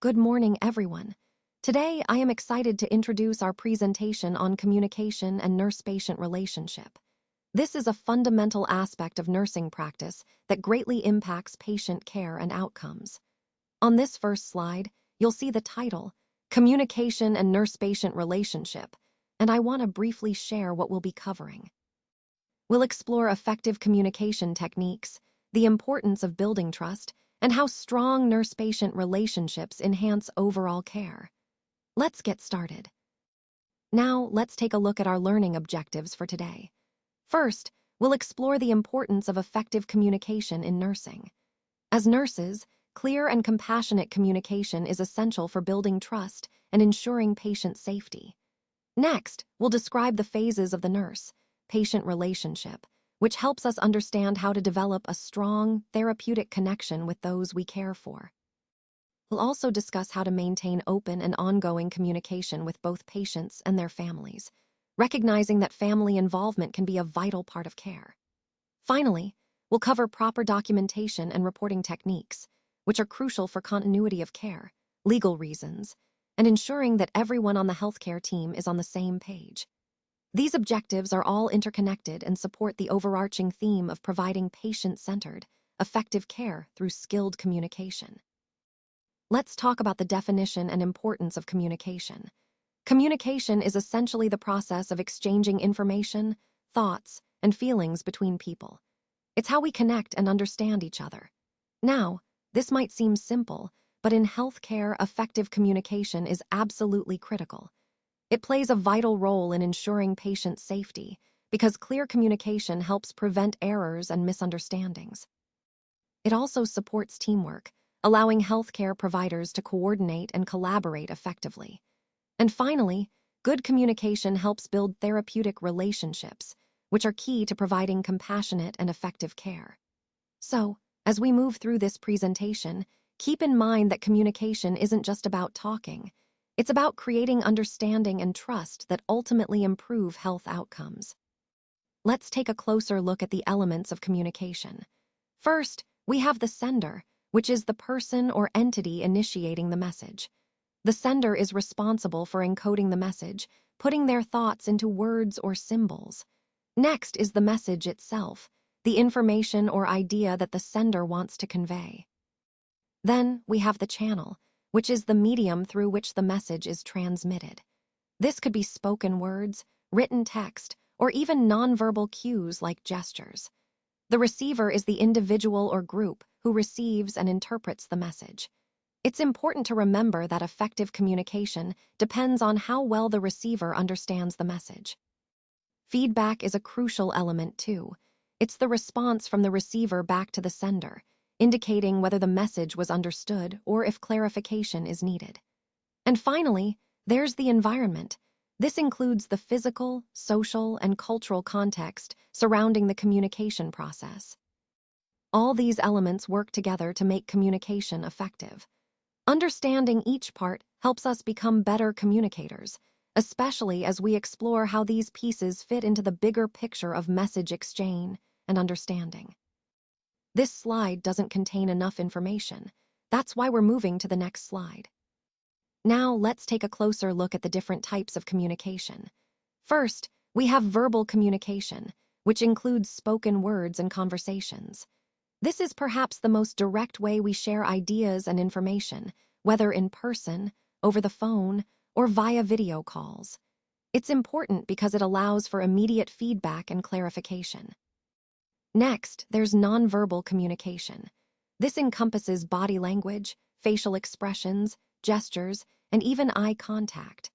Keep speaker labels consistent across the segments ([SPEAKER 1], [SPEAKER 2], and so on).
[SPEAKER 1] Good morning, everyone. Today, I am excited to introduce our presentation on communication and nurse-patient relationship. This is a fundamental aspect of nursing practice that greatly impacts patient care and outcomes. On this first slide, you'll see the title, Communication and Nurse-Patient Relationship, and I want to briefly share what we'll be covering. We'll explore effective communication techniques, the importance of building trust, and how strong nurse-patient relationships enhance overall care. Let's get started. Now, let's take a look at our learning objectives for today. First, we'll explore the importance of effective communication in nursing. As nurses, clear and compassionate communication is essential for building trust and ensuring patient safety. Next, we'll describe the phases of the nurse-patient relationship, which helps us understand how to develop a strong, therapeutic connection with those we care for. We'll also discuss how to maintain open and ongoing communication with both patients and their families, recognizing that family involvement can be a vital part of care. Finally, we'll cover proper documentation and reporting techniques, which are crucial for continuity of care, legal reasons, and ensuring that everyone on the healthcare team is on the same page. These objectives are all interconnected and support the overarching theme of providing patient-centered, effective care through skilled communication. Let's talk about the definition and importance of communication. Communication is essentially the process of exchanging information, thoughts, and feelings between people. It's how we connect and understand each other. Now, this might seem simple, but in healthcare, effective communication is absolutely critical. It plays a vital role in ensuring patient safety because clear communication helps prevent errors and misunderstandings. It also supports teamwork, allowing healthcare providers to coordinate and collaborate effectively. And finally, good communication helps build therapeutic relationships, which are key to providing compassionate and effective care. So, as we move through this presentation, keep in mind that communication isn't just about talking. It's about creating understanding and trust that ultimately improve health outcomes. Let's take a closer look at the elements of communication. First, we have the sender, which is the person or entity initiating the message. The sender is responsible for encoding the message, putting their thoughts into words or symbols. Next is the message itself, the information or idea that the sender wants to convey. Then we have the channel, which is the medium through which the message is transmitted. This could be spoken words, written text, or even nonverbal cues like gestures. The receiver is the individual or group who receives and interprets the message. It's important to remember that effective communication depends on how well the receiver understands the message. Feedback is a crucial element too. It's the response from the receiver back to the sender, indicating whether the message was understood or if clarification is needed. And finally, there's the environment. This includes the physical, social, and cultural context surrounding the communication process. All these elements work together to make communication effective. Understanding each part helps us become better communicators, especially as we explore how these pieces fit into the bigger picture of message exchange and understanding. This slide doesn't contain enough information. That's why we're moving to the next slide. Now, let's take a closer look at the different types of communication. First, we have verbal communication, which includes spoken words and conversations. This is perhaps the most direct way we share ideas and information, whether in person, over the phone, or via video calls. It's important because it allows for immediate feedback and clarification. Next, there's nonverbal communication. This encompasses body language, facial expressions, gestures, and even eye contact.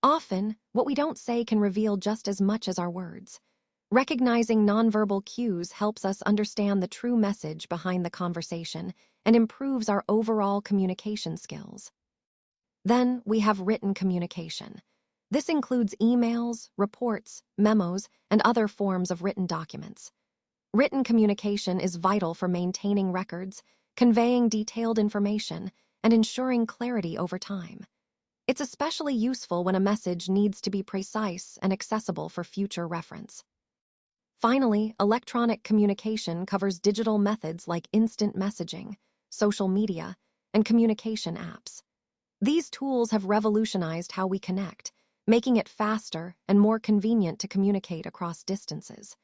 [SPEAKER 1] Often, what we don't say can reveal just as much as our words. Recognizing nonverbal cues helps us understand the true message behind the conversation and improves our overall communication skills. Then, we have written communication. This includes emails, reports, memos, and other forms of written documents. Written communication is vital for maintaining records, conveying detailed information, and ensuring clarity over time. It's especially useful when a message needs to be precise and accessible for future reference. Finally, electronic communication covers digital methods like instant messaging, social media, and communication apps. These tools have revolutionized how we connect, making it faster and more convenient to communicate across distances.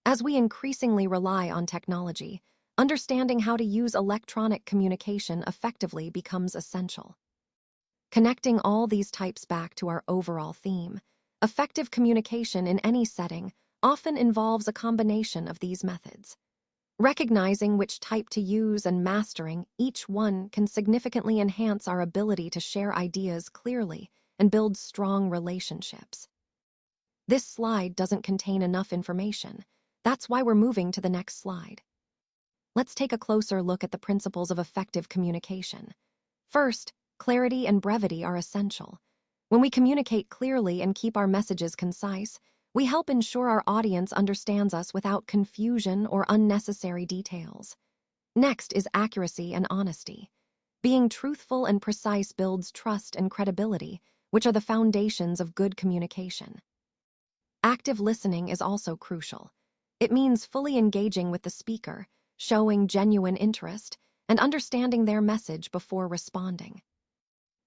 [SPEAKER 1] As we increasingly rely on technology, understanding how to use electronic communication effectively becomes essential. Connecting all these types back to our overall theme, effective communication in any setting often involves a combination of these methods. Recognizing which type to use and mastering each one can significantly enhance our ability to share ideas clearly and build strong relationships. This slide doesn't contain enough information. That's why we're moving to the next slide. Let's take a closer look at the principles of effective communication. First, clarity and brevity are essential. When we communicate clearly and keep our messages concise, we help ensure our audience understands us without confusion or unnecessary details. Next is accuracy and honesty. Being truthful and precise builds trust and credibility, which are the foundations of good communication. Active listening is also crucial. It means fully engaging with the speaker, showing genuine interest, and understanding their message before responding.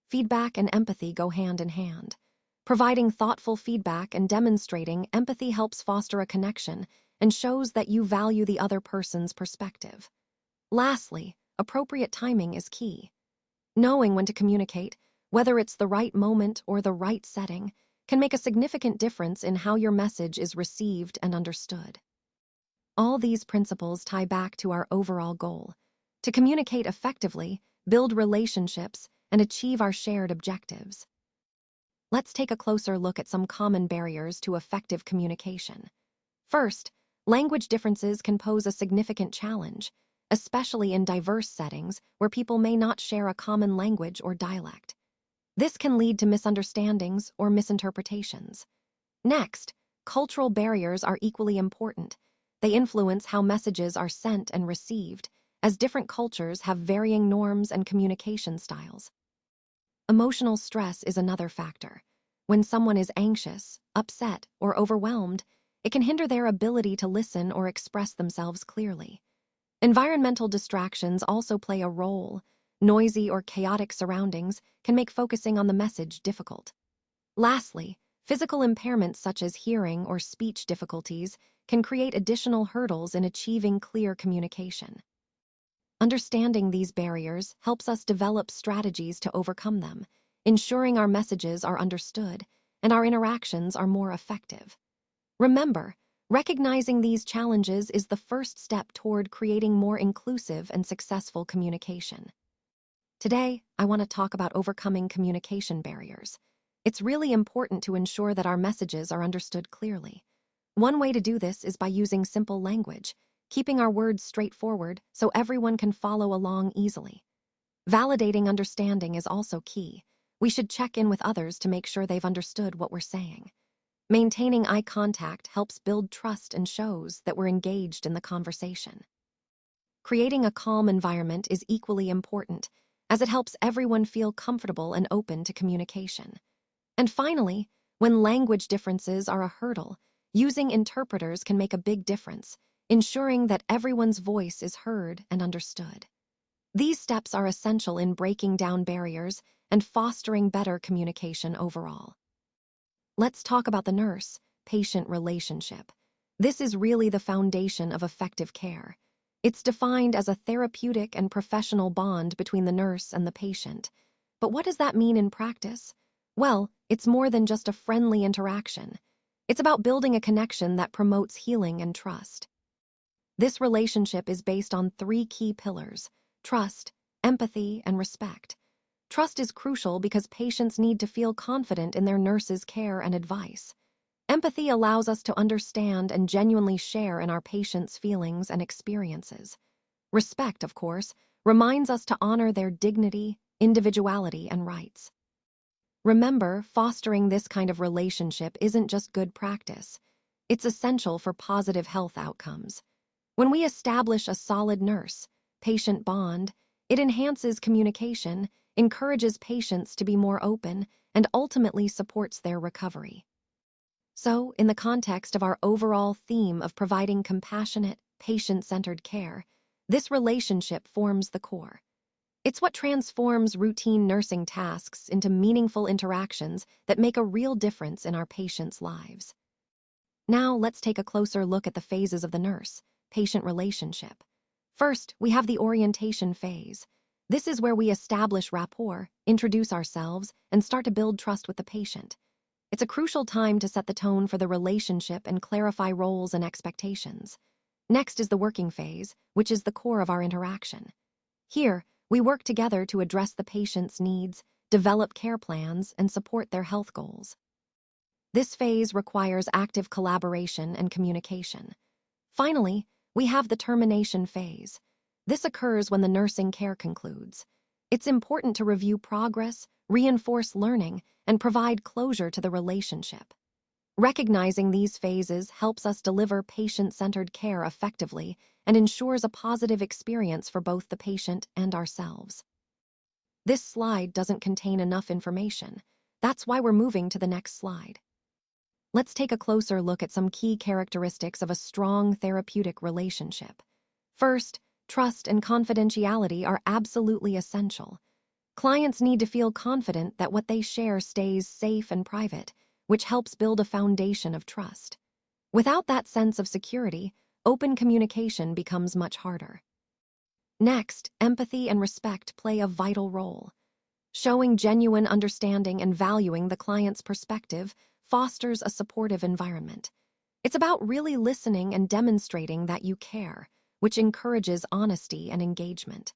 [SPEAKER 1] Feedback and empathy go hand in hand. Providing thoughtful feedback and demonstrating empathy helps foster a connection and shows that you value the other person's perspective. Lastly, appropriate timing is key. Knowing when to communicate, whether it's the right moment or the right setting, can make a significant difference in how your message is received and understood. All these principles tie back to our overall goal: to communicate effectively, build relationships, and achieve our shared objectives. Let's take a closer look at some common barriers to effective communication. First, language differences can pose a significant challenge, especially in diverse settings where people may not share a common language or dialect. This can lead to misunderstandings or misinterpretations. Next, cultural barriers are equally important. They influence how messages are sent and received, as different cultures have varying norms and communication styles. Emotional stress is another factor. When someone is anxious, upset, or overwhelmed, it can hinder their ability to listen or express themselves clearly. Environmental distractions also play a role. Noisy or chaotic surroundings can make focusing on the message difficult. Lastly, physical impairments such as hearing or speech difficulties can create additional hurdles in achieving clear communication. Understanding these barriers helps us develop strategies to overcome them, ensuring our messages are understood and our interactions are more effective. Remember, recognizing these challenges is the first step toward creating more inclusive and successful communication. Today, I want to talk about overcoming communication barriers. It's really important to ensure that our messages are understood clearly. One way to do this is by using simple language, keeping our words straightforward so everyone can follow along easily. Validating understanding is also key. We should check in with others to make sure they've understood what we're saying. Maintaining eye contact helps build trust and shows that we're engaged in the conversation. Creating a calm environment is equally important, as it helps everyone feel comfortable and open to communication. And finally, when language differences are a hurdle, using interpreters can make a big difference, ensuring that everyone's voice is heard and understood. These steps are essential in breaking down barriers and fostering better communication overall. Let's talk about the nurse-patient relationship. This is really the foundation of effective care. It's defined as a therapeutic and professional bond between the nurse and the patient. But what does that mean in practice? Well, it's more than just a friendly interaction. It's about building a connection that promotes healing and trust. This relationship is based on 3 key pillars: trust, empathy, and respect. Trust is crucial because patients need to feel confident in their nurse's care and advice. Empathy allows us to understand and genuinely share in our patients' feelings and experiences. Respect, of course, reminds us to honor their dignity, individuality, and rights. Remember, fostering this kind of relationship isn't just good practice. It's essential for positive health outcomes. When we establish a solid nurse-patient bond, it enhances communication, encourages patients to be more open, and ultimately supports their recovery. So, in the context of our overall theme of providing compassionate, patient-centered care, this relationship forms the core. It's what transforms routine nursing tasks into meaningful interactions that make a real difference in our patients' lives. Now, let's take a closer look at the phases of the nurse-patient relationship. First, we have the orientation phase. This is where we establish rapport, introduce ourselves, and start to build trust with the patient. It's a crucial time to set the tone for the relationship and clarify roles and expectations. Next is the working phase, which is the core of our interaction. Here, we work together to address the patient's needs, develop care plans, and support their health goals. This phase requires active collaboration and communication. Finally, we have the termination phase. This occurs when the nursing care concludes. It's important to review progress, reinforce learning, and provide closure to the relationship. Recognizing these phases helps us deliver patient-centered care effectively and ensures a positive experience for both the patient and ourselves. This slide doesn't contain enough information. That's why we're moving to the next slide. Let's take a closer look at some key characteristics of a strong therapeutic relationship. First, trust and confidentiality are absolutely essential. Clients need to feel confident that what they share stays safe and private, which helps build a foundation of trust. Without that sense of security, open communication becomes much harder. Next, empathy and respect play a vital role. Showing genuine understanding and valuing the client's perspective fosters a supportive environment. It's about really listening and demonstrating that you care, which encourages honesty and engagement.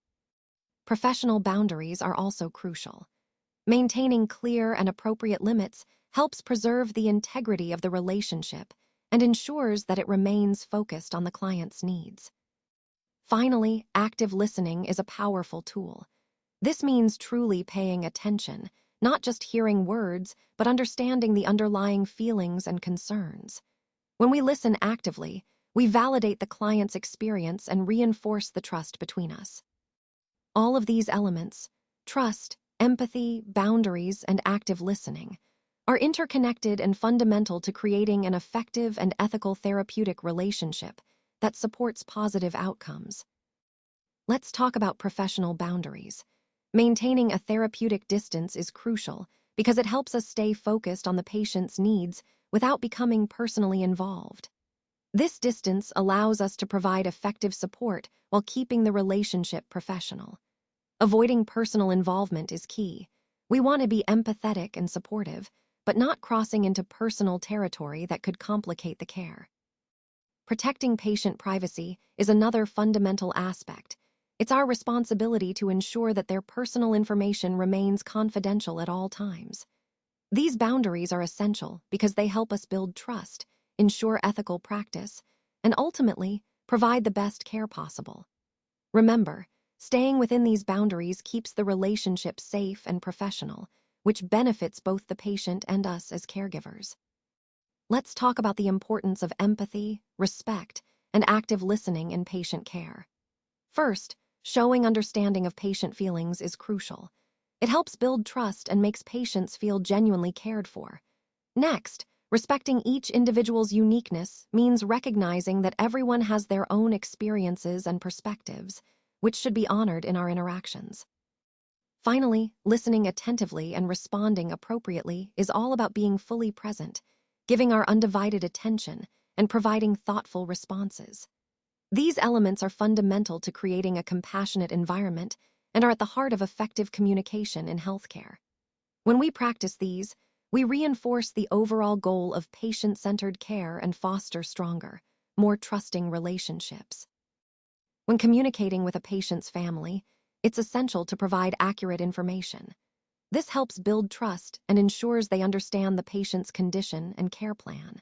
[SPEAKER 1] Professional boundaries are also crucial. Maintaining clear and appropriate limits helps preserve the integrity of the relationship and ensures that it remains focused on the client's needs. Finally, active listening is a powerful tool. This means truly paying attention, not just hearing words, but understanding the underlying feelings and concerns. When we listen actively, we validate the client's experience and reinforce the trust between us. All of these elements, trust, empathy, boundaries, and active listening, are interconnected and fundamental to creating an effective and ethical therapeutic relationship that supports positive outcomes. Let's talk about professional boundaries. Maintaining a therapeutic distance is crucial because it helps us stay focused on the patient's needs without becoming personally involved. This distance allows us to provide effective support while keeping the relationship professional. Avoiding personal involvement is key. We want to be empathetic and supportive, but not crossing into personal territory that could complicate the care. Protecting patient privacy is another fundamental aspect. It's our responsibility to ensure that their personal information remains confidential at all times. These boundaries are essential because they help us build trust, ensure ethical practice, and ultimately provide the best care possible. Remember, staying within these boundaries keeps the relationship safe and professional, which benefits both the patient and us as caregivers. Let's talk about the importance of empathy, respect, and active listening in patient care. First, showing understanding of patient feelings is crucial. It helps build trust and makes patients feel genuinely cared for. Next, respecting each individual's uniqueness means recognizing that everyone has their own experiences and perspectives, which should be honored in our interactions. Finally, listening attentively and responding appropriately is all about being fully present, giving our undivided attention, and providing thoughtful responses. These elements are fundamental to creating a compassionate environment and are at the heart of effective communication in healthcare. When we practice these, we reinforce the overall goal of patient-centered care and foster stronger, more trusting relationships. When communicating with a patient's family, it's essential to provide accurate information. This helps build trust and ensures they understand the patient's condition and care plan.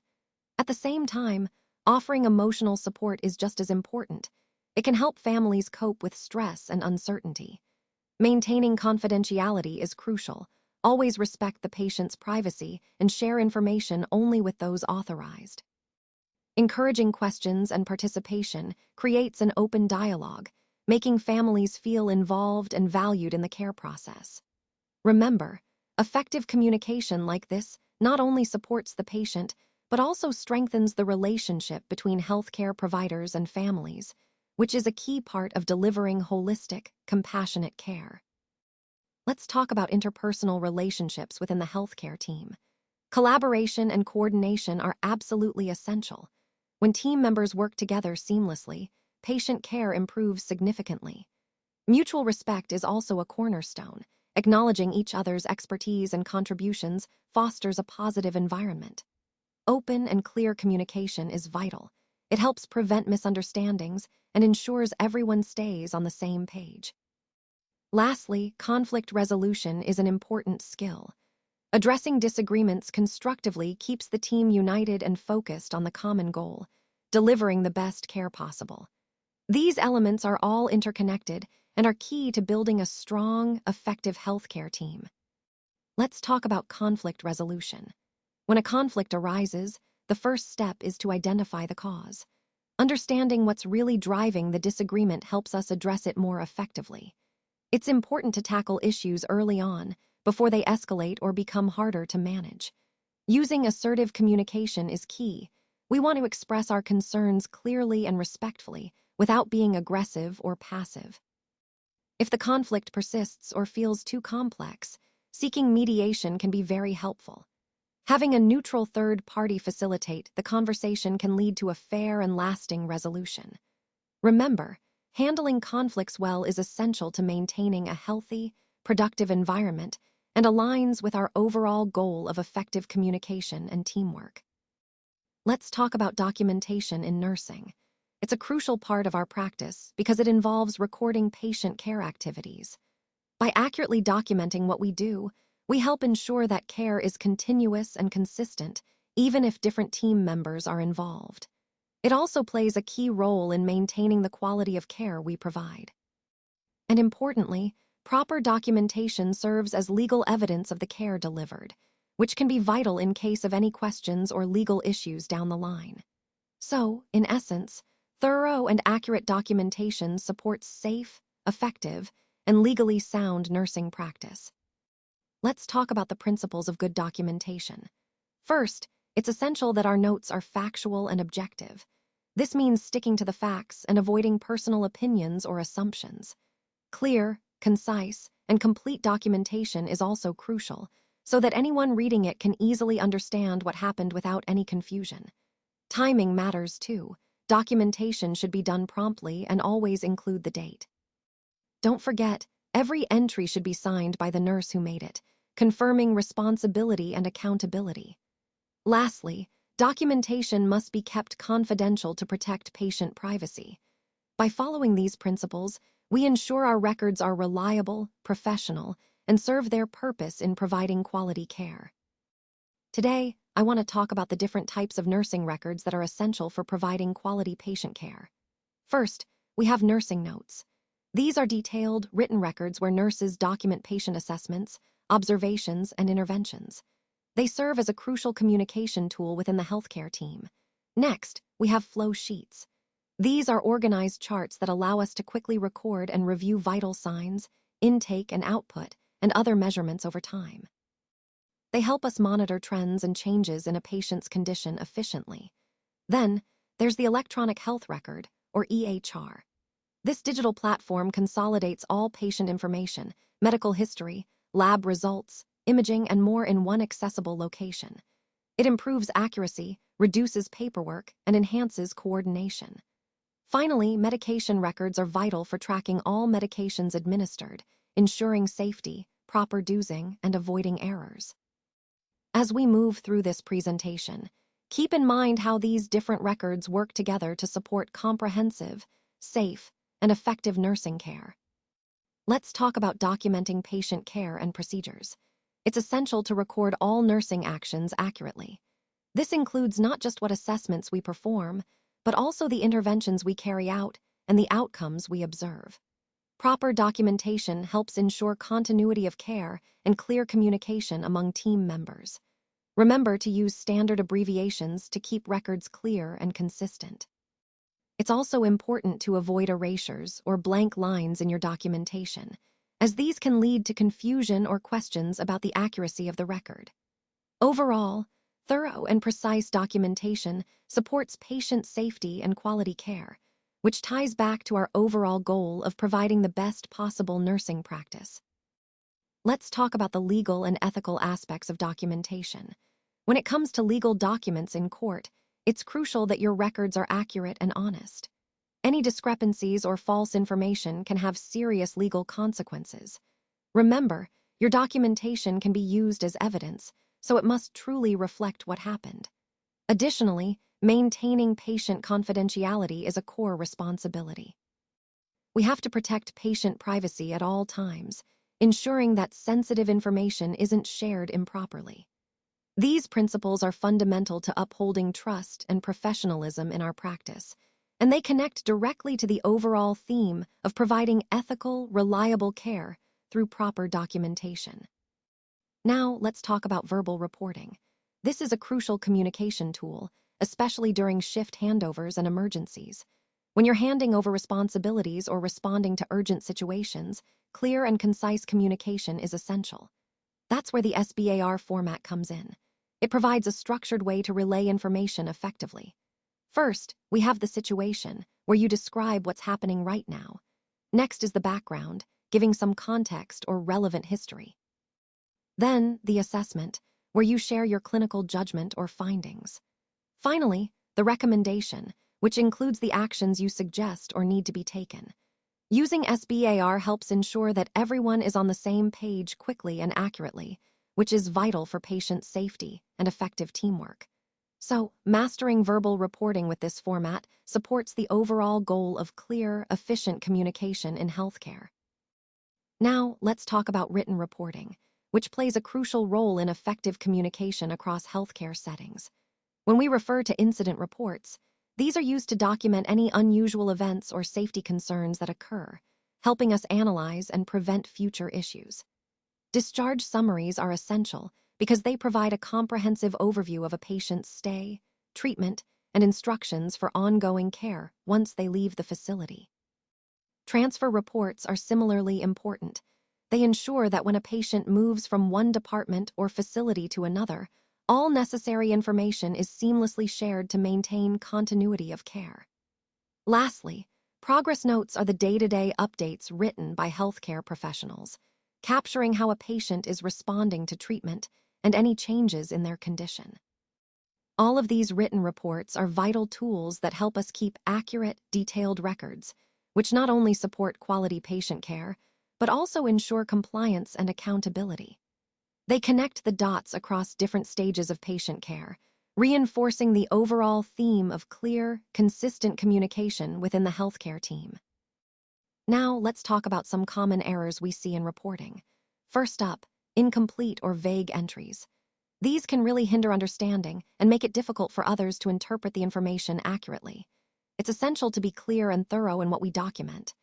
[SPEAKER 1] At the same time, offering emotional support is just as important. It can help families cope with stress and uncertainty. Maintaining confidentiality is crucial. Always respect the patient's privacy and share information only with those authorized. Encouraging questions and participation creates an open dialogue, making families feel involved and valued in the care process. Remember, effective communication like this not only supports the patient, but also strengthens the relationship between healthcare providers and families, which is a key part of delivering holistic, compassionate care. Let's talk about interpersonal relationships within the healthcare team. Collaboration and coordination are absolutely essential. When team members work together seamlessly, patient care improves significantly. Mutual respect is also a cornerstone. Acknowledging each other's expertise and contributions fosters a positive environment. Open and clear communication is vital. It helps prevent misunderstandings and ensures everyone stays on the same page. Lastly, conflict resolution is an important skill. Addressing disagreements constructively keeps the team united and focused on the common goal, delivering the best care possible. These elements are all interconnected and are key to building a strong, effective healthcare team. Let's talk about conflict resolution. When a conflict arises, the first step is to identify the cause. Understanding what's really driving the disagreement helps us address it more effectively. It's important to tackle issues early on, before they escalate or become harder to manage. Using assertive communication is key. We want to express our concerns clearly and respectfully, without being aggressive or passive. If the conflict persists or feels too complex, seeking mediation can be very helpful. Having a neutral third party facilitate the conversation can lead to a fair and lasting resolution. Remember, handling conflicts well is essential to maintaining a healthy, productive environment and aligns with our overall goal of effective communication and teamwork. Let's talk about documentation in nursing. It's a crucial part of our practice because it involves recording patient care activities. By accurately documenting what we do, we help ensure that care is continuous and consistent, even if different team members are involved. It also plays a key role in maintaining the quality of care we provide. And importantly, proper documentation serves as legal evidence of the care delivered, which can be vital in case of any questions or legal issues down the line. So, in essence, thorough and accurate documentation supports safe, effective, and legally sound nursing practice. Let's talk about the principles of good documentation. First, it's essential that our notes are factual and objective. This means sticking to the facts and avoiding personal opinions or assumptions. Clear, concise, and complete documentation is also crucial, so that anyone reading it can easily understand what happened without any confusion. Timing matters too. Documentation should be done promptly and always include the date. Don't forget, every entry should be signed by the nurse who made it, confirming responsibility and accountability. Lastly, documentation must be kept confidential to protect patient privacy. By following these principles, we ensure our records are reliable, professional, and serve their purpose in providing quality care. Today, I want to talk about the different types of nursing records that are essential for providing quality patient care. First, we have nursing notes. These are detailed, written records where nurses document patient assessments, observations, and interventions. They serve as a crucial communication tool within the healthcare team. Next, we have flow sheets. These are organized charts that allow us to quickly record and review vital signs, intake and output, and other measurements over time. They help us monitor trends and changes in a patient's condition efficiently. Then, there's the electronic health record, or EHR. This digital platform consolidates all patient information, medical history, lab results, imaging, and more in one accessible location. It improves accuracy, reduces paperwork, and enhances coordination. Finally, medication records are vital for tracking all medications administered, ensuring safety, proper dosing, and avoiding errors. As we move through this presentation, keep in mind how these different records work together to support comprehensive, safe, and effective nursing care. Let's talk about documenting patient care and procedures. It's essential to record all nursing actions accurately. This includes not just what assessments we perform, but also the interventions we carry out and the outcomes we observe. Proper documentation helps ensure continuity of care and clear communication among team members. Remember to use standard abbreviations to keep records clear and consistent. It's also important to avoid erasures or blank lines in your documentation, as these can lead to confusion or questions about the accuracy of the record. Overall, thorough and precise documentation supports patient safety and quality care, which ties back to our overall goal of providing the best possible nursing practice. Let's talk about the legal and ethical aspects of documentation. When it comes to legal documents in court, it's crucial that your records are accurate and honest. Any discrepancies or false information can have serious legal consequences. Remember, your documentation can be used as evidence, so it must truly reflect what happened. Additionally, maintaining patient confidentiality is a core responsibility. We have to protect patient privacy at all times, ensuring that sensitive information isn't shared improperly. These principles are fundamental to upholding trust and professionalism in our practice, and they connect directly to the overall theme of providing ethical, reliable care through proper documentation. Now, let's talk about verbal reporting. This is a crucial communication tool, especially during shift handovers and emergencies. When you're handing over responsibilities or responding to urgent situations, clear and concise communication is essential. That's where the SBAR format comes in. It provides a structured way to relay information effectively. First, we have the situation, where you describe what's happening right now. Next is the background, giving some context or relevant history. Then, the assessment, where you share your clinical judgment or findings. Finally, the recommendation, which includes the actions you suggest or need to be taken. Using SBAR helps ensure that everyone is on the same page quickly and accurately, which is vital for patient safety and effective teamwork. So, mastering verbal reporting with this format supports the overall goal of clear, efficient communication in healthcare. Now, let's talk about written reporting, which plays a crucial role in effective communication across healthcare settings. When we refer to incident reports, these are used to document any unusual events or safety concerns that occur, helping us analyze and prevent future issues. Discharge summaries are essential because they provide a comprehensive overview of a patient's stay, treatment, and instructions for ongoing care once they leave the facility. Transfer reports are similarly important. They ensure that when a patient moves from one department or facility to another, all necessary information is seamlessly shared to maintain continuity of care. Lastly, progress notes are the day-to-day updates written by healthcare professionals, capturing how a patient is responding to treatment and any changes in their condition. All of these written reports are vital tools that help us keep accurate, detailed records, which not only support quality patient care, but also ensure compliance and accountability. They connect the dots across different stages of patient care, reinforcing the overall theme of clear, consistent communication within the healthcare team. Now, let's talk about some common errors we see in reporting. First up, incomplete or vague entries. These can really hinder understanding and make it difficult for others to interpret the information accurately. It's essential to be clear and thorough in what we document.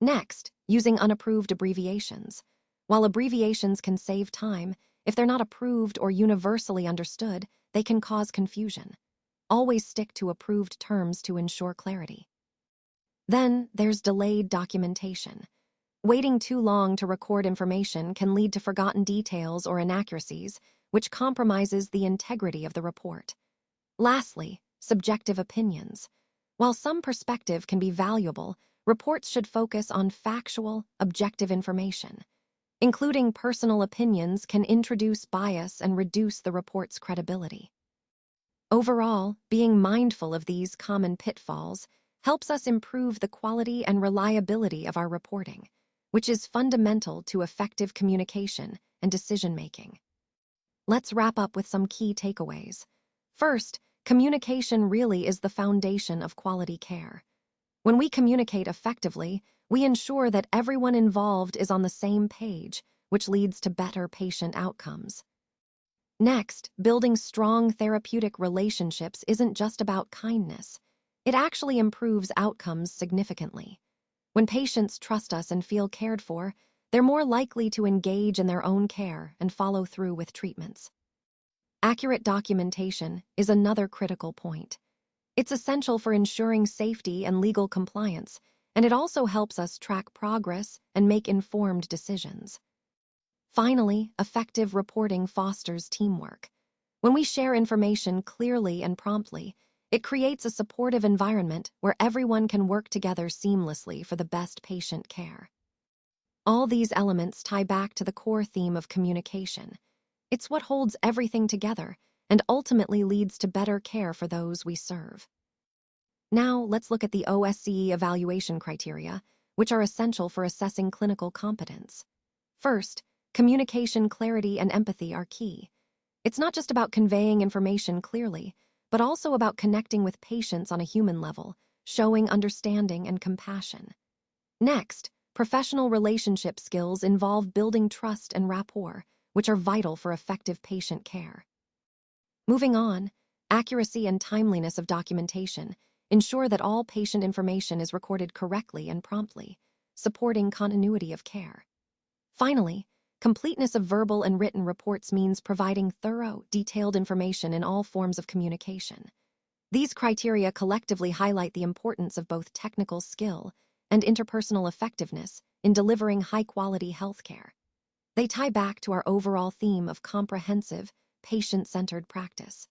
[SPEAKER 1] Next, using unapproved abbreviations. While abbreviations can save time, if they're not approved or universally understood, they can cause confusion. Always stick to approved terms to ensure clarity. Then, there's delayed documentation. Waiting too long to record information can lead to forgotten details or inaccuracies, which compromises the integrity of the report. Lastly, subjective opinions. While some perspective can be valuable, reports should focus on factual, objective information. Including personal opinions can introduce bias and reduce the report's credibility. Overall, being mindful of these common pitfalls helps us improve the quality and reliability of our reporting, which is fundamental to effective communication and decision-making. Let's wrap up with some key takeaways. First, communication really is the foundation of quality care. When we communicate effectively, we ensure that everyone involved is on the same page, which leads to better patient outcomes. Next, building strong therapeutic relationships isn't just about kindness. It actually improves outcomes significantly. When patients trust us and feel cared for, they're more likely to engage in their own care and follow through with treatments. Accurate documentation is another critical point. It's essential for ensuring safety and legal compliance, and it also helps us track progress and make informed decisions. Finally, effective reporting fosters teamwork. When we share information clearly and promptly, It creates a supportive environment where everyone can work together seamlessly for the best patient care. All these elements tie back to the core theme of communication. It's what holds everything together and ultimately leads to better care for those we serve. Now, let's look at the OSCE evaluation criteria, which are essential for assessing clinical competence. First, communication clarity and empathy are key. It's not just about conveying information clearly, but also about connecting with patients on a human level, showing understanding and compassion. Next, professional relationship skills involve building trust and rapport, which are vital for effective patient care. Moving on, accuracy and timeliness of documentation ensure that all patient information is recorded correctly and promptly, supporting continuity of care. Finally, completeness of verbal and written reports means providing thorough, detailed information in all forms of communication. These criteria collectively highlight the importance of both technical skill and interpersonal effectiveness in delivering high-quality healthcare. They tie back to our overall theme of comprehensive, patient-centered practice.